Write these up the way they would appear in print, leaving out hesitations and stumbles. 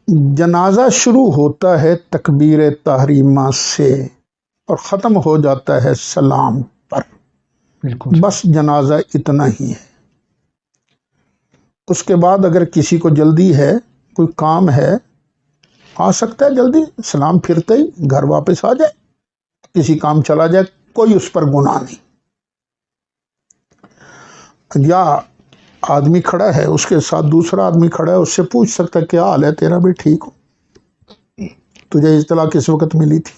جنازہ شروع ہوتا ہے تکبیر تحریمہ سے اور ختم ہو جاتا ہے سلام پر، بالکل بس جنازہ اتنا ہی ہے۔ اس کے بعد اگر کسی کو جلدی ہے، کوئی کام ہے، آ سکتا ہے جلدی، سلام پھرتے ہی گھر واپس آ جائے، کسی کام چلا جائے، کوئی اس پر گناہ نہیں۔ یا آدمی کھڑا ہے، اس کے ساتھ دوسرا آدمی کھڑا ہے، اس سے پوچھ سکتا ہے کیا حال ہے تیرا؟ بھی ٹھیک ہو؟ تجھے اطلاع کس وقت ملی تھی؟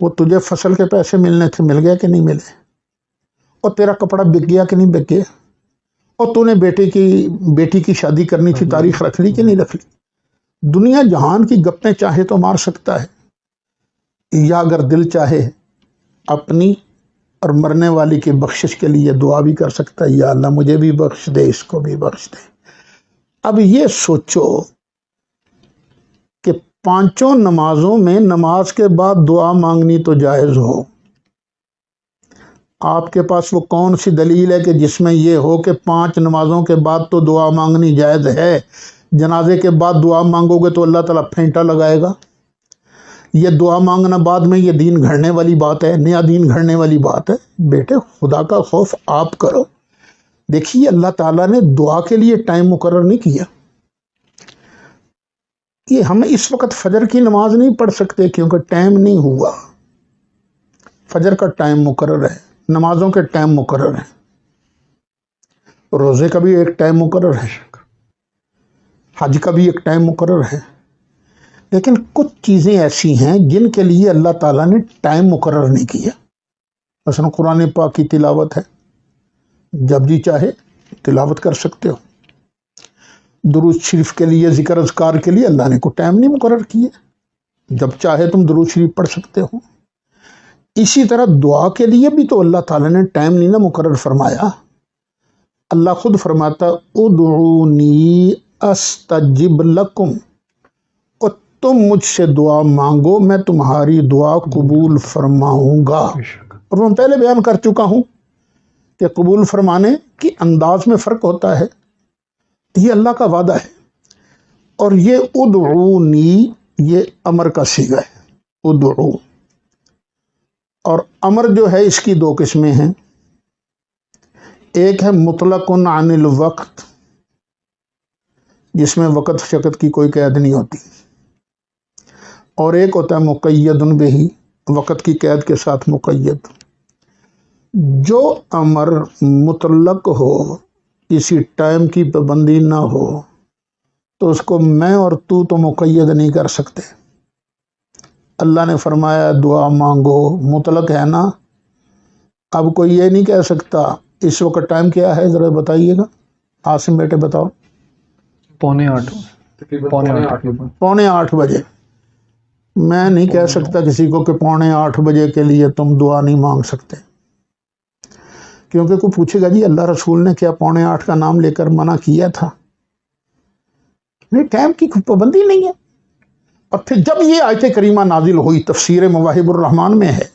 وہ تجھے فصل کے پیسے ملنے تھے، مل گیا کہ نہیں ملے؟ اور تیرا کپڑا بک گیا کہ نہیں بک گیا؟ اور تو نے بیٹی کی شادی کرنی تھی، تاریخ رکھ لی کہ نہیں رکھ لی؟ دنیا جہان کی گپیں چاہے تو مار سکتا ہے، یا اگر دل چاہے اپنی اور مرنے والی کی بخشش کے لیے دعا بھی کر سکتا ہے، یا اللہ مجھے بھی بخش دے، اس کو بھی بخش دے۔ اب یہ سوچو کہ پانچوں نمازوں میں نماز کے بعد دعا مانگنی تو جائز ہو، آپ کے پاس وہ کون سی دلیل ہے کہ جس میں یہ ہو کہ 5 نمازوں کے بعد تو دعا مانگنی جائز ہے، جنازے کے بعد دعا مانگو گے تو اللہ تعالیٰ پھینٹا لگائے گا؟ یہ دعا مانگنا بعد میں یہ دین گھڑنے والی بات ہے، نیا دین گھڑنے والی بات ہے۔ بیٹے خدا کا خوف آپ کرو۔ دیکھیے اللہ تعالیٰ نے دعا کے لیے ٹائم مقرر نہیں کیا۔ یہ ہم اس وقت فجر کی نماز نہیں پڑھ سکتے کیونکہ ٹائم نہیں ہوا۔ فجر کا ٹائم مقرر ہے، نمازوں کے ٹائم مقرر ہیں، روزے کا بھی ایک ٹائم مقرر ہے، حج کا بھی ایک ٹائم مقرر ہے، لیکن کچھ چیزیں ایسی ہیں جن کے لیے اللہ تعالیٰ نے ٹائم مقرر نہیں کیا۔ مثلا قرآن پاک کی تلاوت ہے، جب جی چاہے تلاوت کر سکتے ہو۔ درود شریف کے لیے، ذکر اذکار کے لیے اللہ نے کوئی ٹائم نہیں مقرر کیا، جب چاہے تم درود شریف پڑھ سکتے ہو۔ اسی طرح دعا کے لیے بھی تو اللہ تعالیٰ نے ٹائم نہیں نہ مقرر فرمایا۔ اللہ خود فرماتا ادعونی استجب لکم، اور تم مجھ سے دعا مانگو میں تمہاری دعا قبول فرماؤں گا۔ اور میں پہلے بیان کر چکا ہوں کہ قبول فرمانے کی انداز میں فرق ہوتا ہے۔ یہ اللہ کا وعدہ ہے، اور یہ ادعونی یہ امر کا صیغہ ہے، ادعو۔ اور امر جو ہے اس کی 2 قسمیں ہیں، ایک ہے مطلق عن الوقت، جس میں وقت شقت کی کوئی قید نہیں ہوتی، اور ایک ہوتا ہے مقید بہ، وقت کی قید کے ساتھ مقید۔ جو امر مطلق ہو، کسی ٹائم کی پابندی نہ ہو، تو اس کو میں اور تو مقید نہیں کر سکتے۔ اللہ نے فرمایا دعا مانگو، مطلق ہے نا۔ اب کوئی یہ نہیں کہہ سکتا اس وقت ٹائم کیا ہے ذرا بتائیے گا، عاصم بیٹے بتاؤ۔ 7:45 بجے۔ میں نہیں کہہ سکتا کسی کو کہ 7:45 بجے کے لیے تم دعا نہیں مانگ سکتے، کیونکہ کوئی پوچھے گا جی اللہ رسول نے کیا 7:45 کا نام لے کر منع کیا تھا؟ نہیں، ٹائم کی کوئی پابندی نہیں ہے۔ اور پھر جب یہ آیت کریمہ نازل ہوئی، تفسیر مواہب الرحمن میں ہے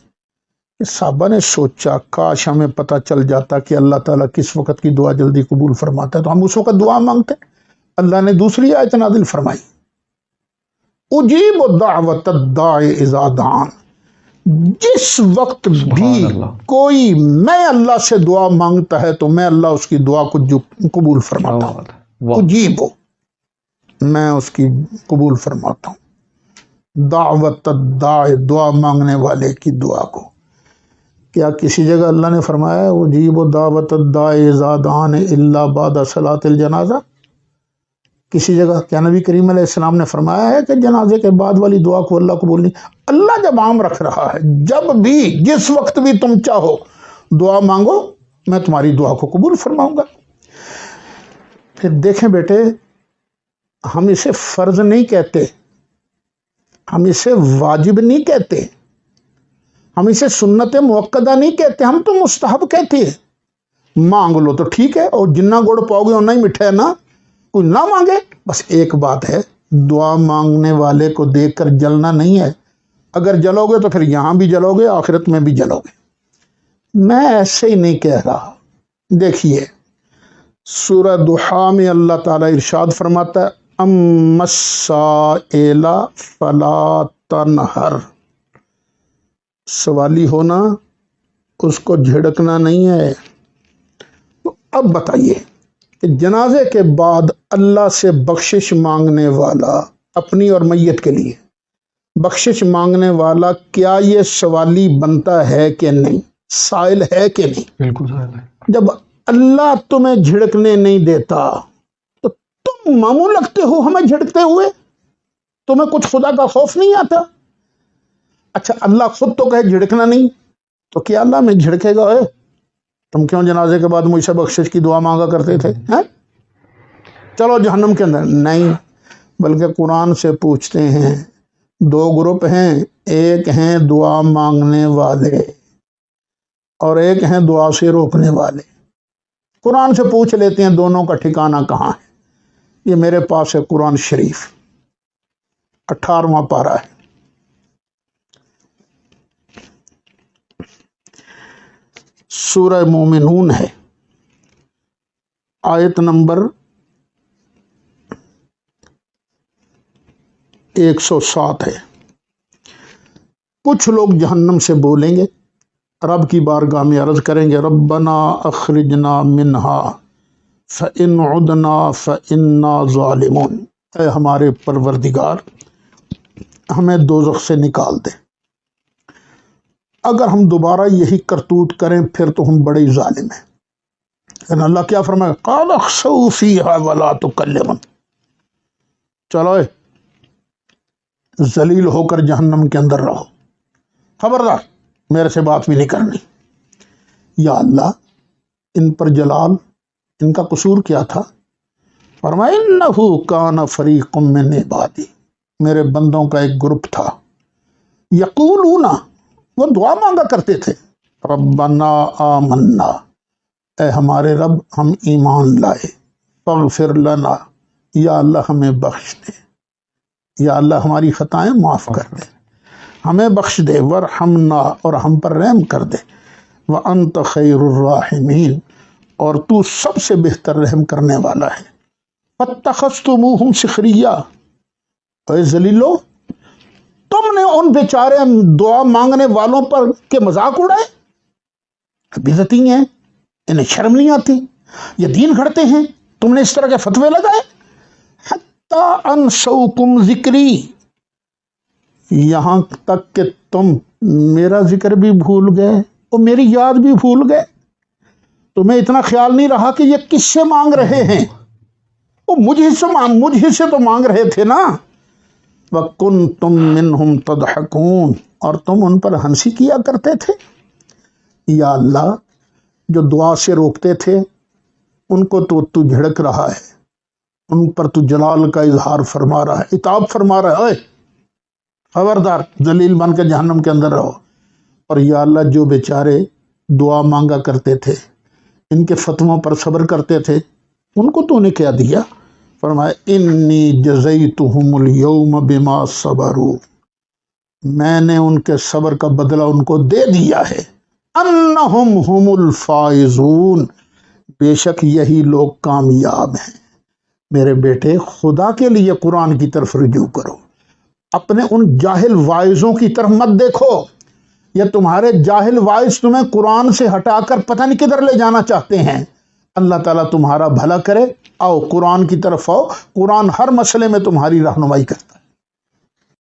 کہ صحابہ نے سوچا کاش ہمیں پتہ چل جاتا کہ اللہ تعالیٰ کس وقت کی دعا جلدی قبول فرماتا ہے تو ہم اس وقت دعا مانگتے۔ اللہ نے دوسری آیت نازل فرمائی، اجیب دعوت الداعی اذا دعان، جس وقت بھی کوئی میں اللہ سے دعا مانگتا ہے تو میں اللہ اس کی دعا کو قبول فرماتا ہوں۔ اجیب، میں اس کی قبول فرماتا ہوں، دعوت الداعی، دعا مانگنے والے کی دعا کو۔ کیا کسی جگہ اللہ نے فرمایا اجیب دعوت الداعی اذا دعان الا بعد صلاۃ الجنازہ؟ کسی جگہ کیا نبی کریم علیہ السلام نے فرمایا ہے کہ جنازے کے بعد والی دعا کو اللہ قبول نہیں؟ اللہ جب عام رکھ رہا ہے، جب بھی جس وقت بھی تم چاہو دعا مانگو میں تمہاری دعا کو قبول فرماؤں گا۔ پھر دیکھیں بیٹے، ہم اسے فرض نہیں کہتے، ہم اسے واجب نہیں کہتے، ہم اسے سنت موقدہ نہیں کہتے، ہم تو مستحب کہتے ہیں۔ مانگ لو تو ٹھیک ہے، اور جنہ گڑ پاؤ گے اتنا ہی میٹھا ہے نا۔ کوئی نہ مانگے، بس ایک بات ہے، دعا مانگنے والے کو دیکھ کر جلنا نہیں ہے۔ اگر جلو گے تو پھر یہاں بھی جلو گے، آخرت میں بھی جلو گے۔ میں ایسے ہی نہیں کہہ رہا۔ دیکھیے سورہ ضحیٰ میں اللہ تعالیٰ ارشاد فرماتا ہے اما السائل فلا تنہر، سوالی ہونا اس کو جھڑکنا نہیں ہے۔ تو اب بتائیے کہ جنازے کے بعد اللہ سے بخشش مانگنے والا، اپنی اور میت کے لیے بخشش مانگنے والا، کیا یہ سوالی بنتا ہے کہ نہیں؟ سائل ہے کہ نہیں؟ بالکل سائل ہے۔ جب اللہ تمہیں جھڑکنے نہیں دیتا تو تم ماموں لگتے ہو ہمیں جھڑکتے ہوئے؟ تمہیں کچھ خدا کا خوف نہیں آتا؟ اچھا اللہ خود تو کہے جھڑکنا نہیں، تو کیا اللہ میں جھڑکے گا؟ تم کیوں جنازے کے بعد مجھ سے بخشش کی دعا مانگا کرتے تھے؟ چلو جہنم کے اندر نہیں، بلکہ قرآن سے پوچھتے ہیں، دو گروپ ہیں، ایک ہیں دعا مانگنے والے اور ایک ہیں دعا سے روکنے والے۔ قرآن سے پوچھ لیتے ہیں دونوں کا ٹھکانہ کہاں ہے۔ یہ میرے پاس ہے قرآن شریف، 18واں پارہ ہے، سورہ مومنون ہے، آیت نمبر 107 ہے۔ کچھ لوگ جہنم سے بولیں گے، رب کی بارگاہ میں عرض کریں گے، ربنا اخرجنا منہا فإن عدنا فإنا ظالمون، اے ہمارے پروردگار ہمیں دوزخ سے نکال دے، اگر ہم دوبارہ یہی کرتوت کریں پھر تو ہم بڑے ظالم ہیں۔ لیکن اللہ کیا فرمائے، قال اخسؤوا فیہا ولا تکلمون، چلو ذلیل ہو کر جہنم کے اندر رہو، خبردار میرے سے بات بھی نہیں کرنی۔ یا اللہ ان پر جلال، ان کا قصور کیا تھا؟ فرمایا انہ کان فریق من عبادی، میرے بندوں کا ایک گروپ تھا، یقولون، وہ دعا مانگا کرتے تھے، ربنا آمنا، اے ہمارے رب ہم ایمان لائے، فاغفر لنا، یا اللہ ہمیں بخش دے، یا اللہ ہماری خطائیں معاف کر دے، ہمیں بخش دے، ورحمنا، اور ہم پر رحم کر دے، وانت خیر الراحمین، اور تو سب سے بہتر رحم کرنے والا ہے۔ فاتخذتموہم سخریا، اے ذلیلو تم نے ان بیچارے دعا مانگنے والوں پر کے مذاق اڑائے، بےعزتی ہیں، انہیں شرم نہیں آتی، یہ دین گھڑتے ہیں، تم نے اس طرح کے فتوے لگائے۔ حتی انسوکم ذکری، یہاں تک کہ تم میرا ذکر بھی بھول گئے اور میری یاد بھی بھول گئے، تمہیں اتنا خیال نہیں رہا کہ یہ کس سے مانگ رہے ہیں، وہ مجھ ہی سے تو مانگ رہے تھے نا۔ وَكُنْتُم مِّنْهُمْ تَضْحَكُونَ، اور تم ان پر ہنسی کیا کرتے تھے۔ یا اللہ جو دعا سے روکتے تھے ان کو تو جھڑک رہا ہے، ان پر تو جلال کا اظہار فرما رہا ہے، عتاب فرما رہا ہے، خبردار ذلیل بن کے جہنم کے اندر رہو۔ اور یا اللہ جو بیچارے دعا مانگا کرتے تھے، ان کے فتووں پر صبر کرتے تھے، ان کو تو نے کیا دیا؟ فرمایا انی جزیتہم اليوم بما صبروا، میں نے ان کے صبر کا بدلہ ان کو دے دیا ہے، انہم ہم الفائزون، بے شک یہی لوگ کامیاب ہیں۔ میرے بیٹے خدا کے لیے قرآن کی طرف رجوع کرو، اپنے ان جاہل وائزوں کی طرف مت دیکھو، یہ تمہارے جاہل وائز تمہیں قرآن سے ہٹا کر پتہ نہیں کدھر لے جانا چاہتے ہیں۔ اللہ تعالیٰ تمہارا بھلا کرے، آؤ قرآن کی طرف آؤ، قرآن ہر مسئلے میں تمہاری رہنمائی کرتا ہے۔